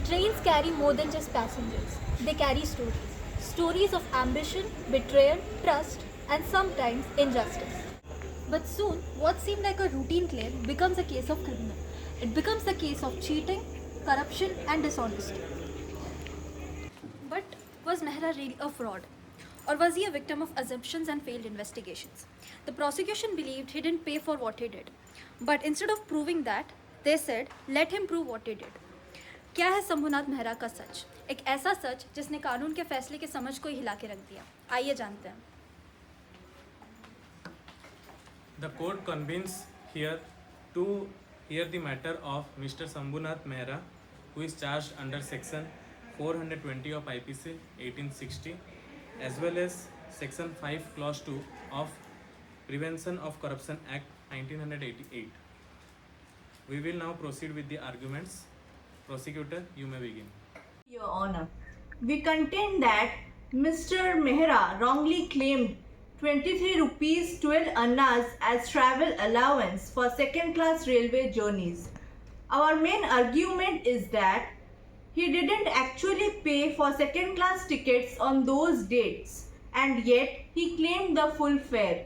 Trains carry more than just passengers. They carry stories. Stories of ambition, betrayal, trust, and sometimes injustice. But soon, what seemed like a routine claim becomes a case of criminal. It becomes the case of cheating, corruption, and dishonesty. But was Mehra really a fraud? Or was he a victim of assumptions and failed investigations? The prosecution believed he didn't pay for what he did. But instead of proving that, they said, let him prove what he did. क्या है शंभुनाथ मेहरा का सच? एक ऐसा सच जिसने कानून के फैसले की समझ को ही हिला के रख दिया। आइए जानते हैं। The court convenes here to hear the matter of Mr. Shambhunath Mehra, who is charged under Section 420 of IPC 1860, as well as Section 5 Clause 2 of Prevention of Corruption Act 1988. We will now proceed with the arguments. Prosecutor, you may begin. Your Honor, we contend that Mr. Mehra wrongly claimed 23 rupees 12 annas as travel allowance for second-class railway journeys. Our main argument is that he didn't actually pay for second-class tickets on those dates, and yet he claimed the full fare.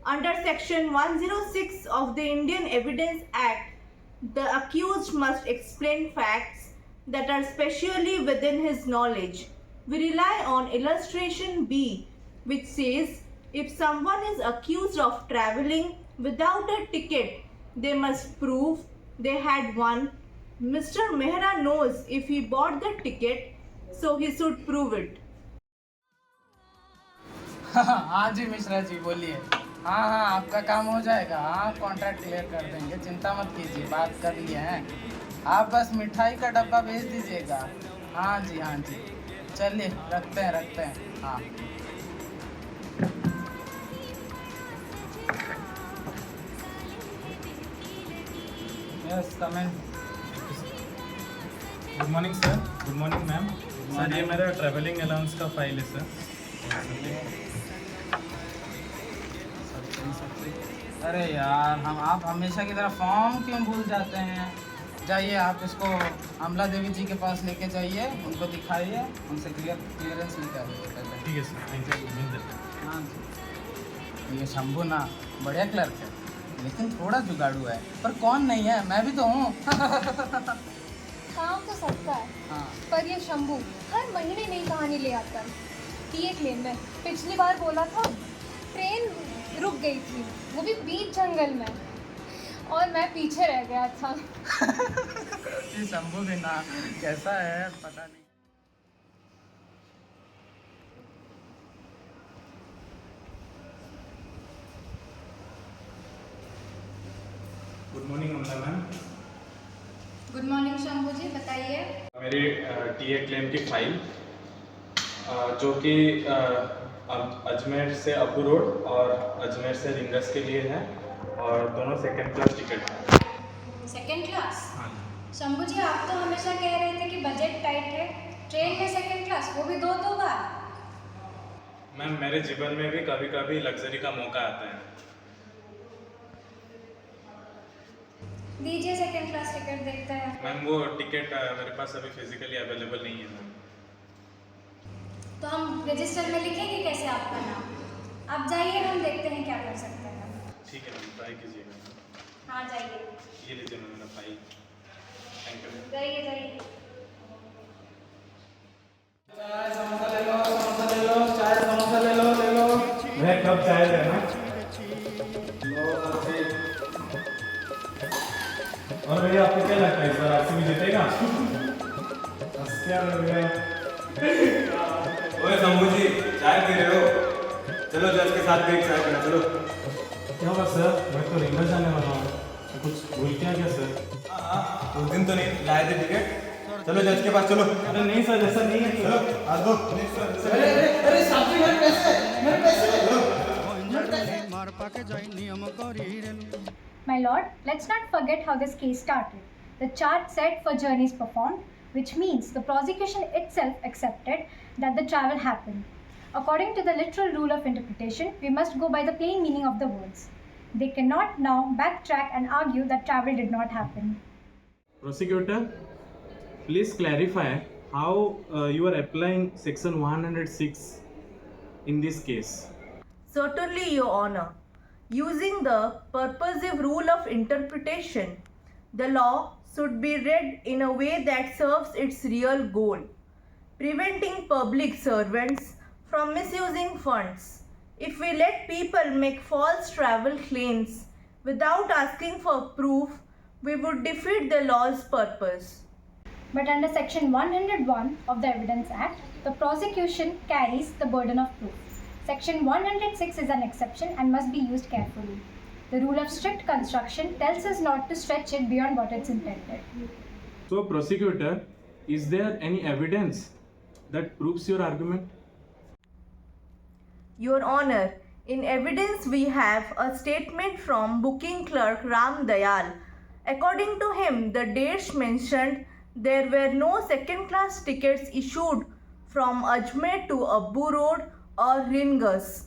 Under Section 106 of the Indian Evidence Act, the accused must explain facts that are specially within his knowledge. We rely on illustration B, which says if someone is accused of travelling without a ticket, they must prove they had one. Mr. Mehra knows if he bought the ticket, so he should prove it. हाँ जी मिश्रा जी बोलिए। हाँ हाँ आपका काम हो जाएगा। हाँ contract clear कर देंगे, चिंता मत कीजिए, बात कर लिए हैं। आप बस मिठाई का डब्बा भेज दीजिएगा। हाँ जी हाँ जी, चलिए रखते हैं। हाँ yes come in. Good morning sir. Good morning ma'am. Sir ये मेरा ट्रैवलिंग अलाउंस का फाइल है सर। अरे यार आप हमेशा की तरह फॉर्म क्यों भूल जाते हैं? जाइए आप इसको अमला देवी जी के पास लेके जाइए, उनको दिखाइए, उनसे क्लियरेंस लेके आइए। ठीक है सर, थैंक यू। हाँ जी, ये शंभू ना बढ़िया क्लर्क है, लेकिन थोड़ा जुगाड़ू है। पर कौन नहीं है, मैं भी तो हूँ। काम तो सबका है, हाँ पर ये शंभू हर महीने नई कहानी ले आता है। ये क्लेम में पिछली बार बोला था ट्रेन रुक गई थी, वो भी बीच जंगल में, और मैं पीछे रह गया था। ये शंभू भी ना कैसा है पता नहीं। गुड मॉर्निंग अमला मैम। गुड मॉर्निंग शंभू जी, बताइए। मेरी टीए क्लेम की फाइल जो कि अजमेर से अबू रोड और अजमेर से रिंगस के लिए है, और दोनों सेकंड क्लास टिकट है। Second class? हाँ शंभू जी, आप तो हमेशा कह रहे थे कि बजट टाइट है, ट्रेन में सेकंड क्लास, वो भी दो बार। मैम मेरे जीवन में भी कभी कभी लग्जरी का मौका आता है। दीजिए सेकंड क्लास टिकट, देखते हैं। मैम वो टिकट मेरे पास अभी फिजिकली अवेलेबल नहीं है मैम। तो हम रजिस्टर में लिखेंगे कैसे आपका नाम? आप जाइए, हम देखते हैं क्या कर सकते हैं। ठीक है मैम, ट्राई कीजिएगा। हाँ जाइए। ये लीजिए मैम मेरा फाइल। Thank you. जाइए। चाय समोसा ले लो। मैं कब चाय लेना? और भैया आपको क्या लगता है इस बार आरसीबी जीतेगा? क्या लग रहा है? ओए शंभू जी, चाय पी रहे हो? चलो जज के साथ भी एक चाय पीना, चलो। क्या हुआ सर? मैं तो रिंगस जाने वाला हूँ, कुछ भूल गया क्या सर? हाँ, उस दिन तो नहीं लाए थे टिकट। चलो जज के पास चलो। अरे नहीं सर, ऐसा नहीं है। चलो आ दो। अरे साथी मेरे पैसे। My lord, let's not forget how this case started. The charge said for journeys performed, which means the prosecution itself accepted that the travel happened. According to the literal rule of interpretation, we must go by the plain meaning of the words. They cannot now backtrack and argue that travel did not happen. Prosecutor, Please clarify how you are applying section 106 in this case. Certainly, Your Honor. Using the purposive rule of interpretation, the law should be read in a way that serves its real goal, preventing public servants from misusing funds. If we let people make false travel claims without asking for proof, we would defeat the law's purpose. But under Section 101 of the Evidence Act, the prosecution carries the burden of proof. Section 106 is an exception and must be used carefully. The rule of strict construction tells us not to stretch it beyond what it's intended. So, prosecutor, is there any evidence that proves your argument? Your Honor, in evidence we have a statement from booking clerk Ram Dayal. According to him, the dates mentioned there were no second-class tickets issued from Ajmer to Abu Road or Ringas.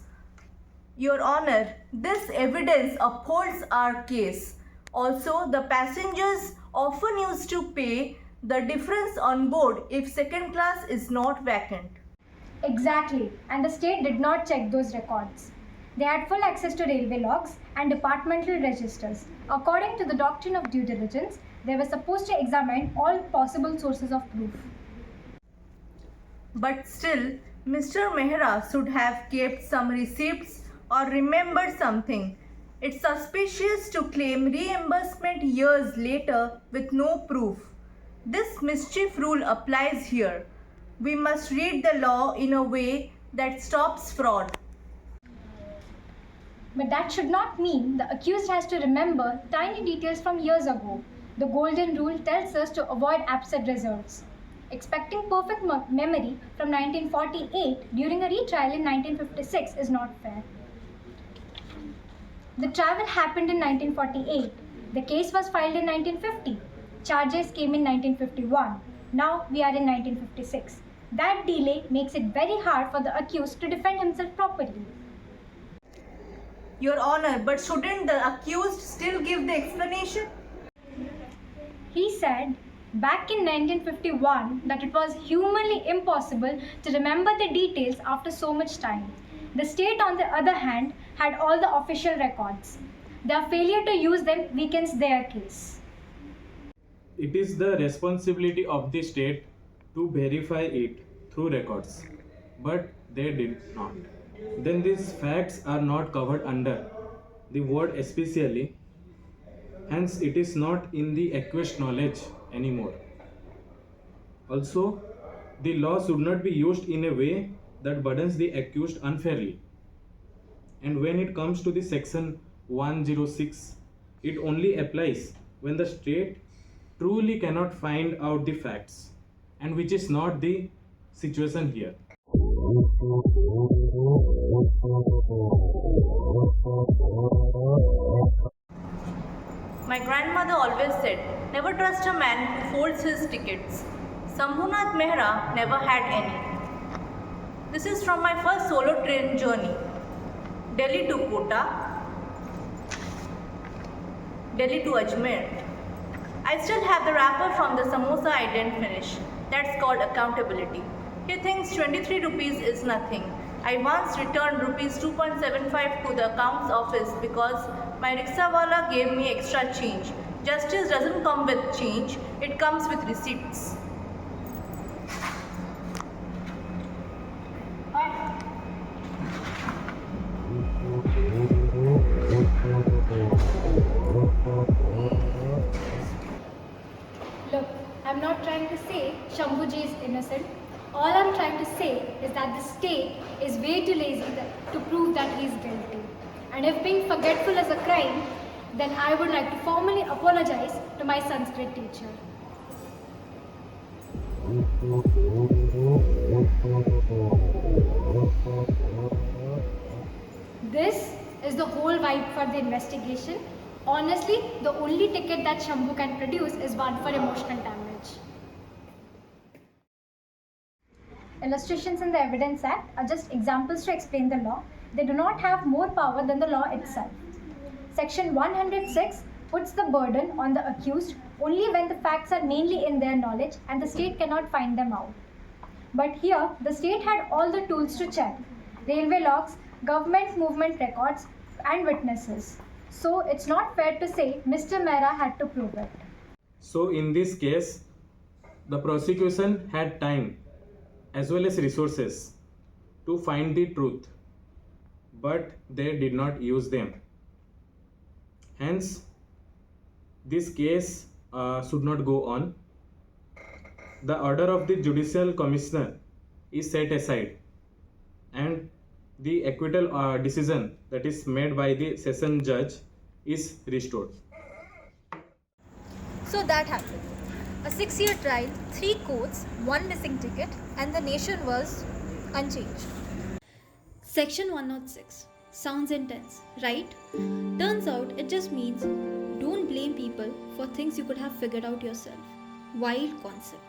Your Honor, this evidence upholds our case. Also, the passengers often used to pay the difference on board if second class is not vacant. Exactly, and the state did not check those records. They had full access to railway logs and departmental registers. According to the doctrine of due diligence, they were supposed to examine all possible sources of proof. But still, Mr. Mehra should have kept some receipts or remembered something. It's suspicious to claim reimbursement years later with no proof. This mischief rule applies here. We must read the law in a way that stops fraud. But that should not mean the accused has to remember tiny details from years ago. The golden rule tells us to avoid absurd results. Expecting perfect memory from 1948 during a retrial in 1956 is not fair. The travel happened in 1948. The case was filed in 1950. Charges came in 1951. Now we are in 1956. That delay makes it very hard for the accused to defend himself properly. Your Honor, but shouldn't the accused still give the explanation? He said back in 1951 that it was humanly impossible to remember the details after so much time. The state, on the other hand, had all the official records. Their failure to use them weakens their case. It is the responsibility of the state to verify it through records, but they did not. Then these facts are not covered under the word especially, hence it is not in the accused knowledge anymore. Also, the law should not be used in a way that burdens the accused unfairly. And when it comes to the section 106, it only applies when the state truly cannot find out the facts, and which is not the situation here. My grandmother always said, never trust a man who folds his tickets. Shambhunath Mehra never had any. This is from my first solo train journey. Delhi to Kota, Delhi to Ajmer. I still have the wrapper from the samosa I didn't finish. That's called accountability. He thinks 23 rupees is nothing. I once returned rupees 2.75 to the accounts office because my rickshawala gave me extra change. Justice doesn't come with change, it comes with receipts. Look, I'm not trying to say Shambhuji is innocent. All I'm trying to say is that the state is way too lazy to prove that he is guilty. And if being forgetful is a crime, then I would like to formally apologize to my Sanskrit teacher. This is the whole vibe for the investigation. Honestly, the only ticket that Shambhu can produce is one for emotional damage. Illustrations in the Evidence Act are just examples to explain the law. They do not have more power than the law itself. Section 106 puts the burden on the accused only when the facts are mainly in their knowledge and the state cannot find them out. But here, the state had all the tools to check: railway logs, government movement records, and witnesses. So it's not fair to say Mr. Mehra had to prove it. So in this case, the prosecution had time as well as resources to find the truth, but they did not use them. Hence, this case should not go on. The order of the Judicial Commissioner is set aside, and the acquittal decision that is made by the session judge is restored. So that happened. A 6-year trial, 3 courts, 1 missing ticket, and the nation was unchanged. Section 106 sounds intense, right? Turns out it just means don't blame people for things you could have figured out yourself. Wild concept.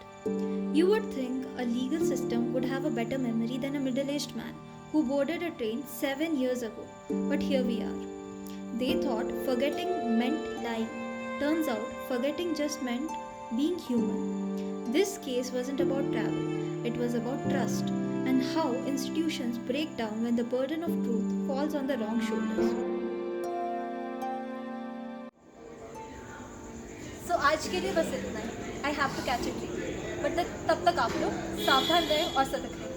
You would think a legal system would have a better memory than a middle-aged man who boarded a train 7 years ago. But here we are. They thought forgetting meant lying. Turns out forgetting just meant being human. This case wasn't about travel, it was about trust and how institutions break down when the burden of truth falls on the wrong shoulders. So आज के लिए बस इतना ही. I have to catch a train. But तब तक आप लोग सावधान रहें और सतर्क रहें.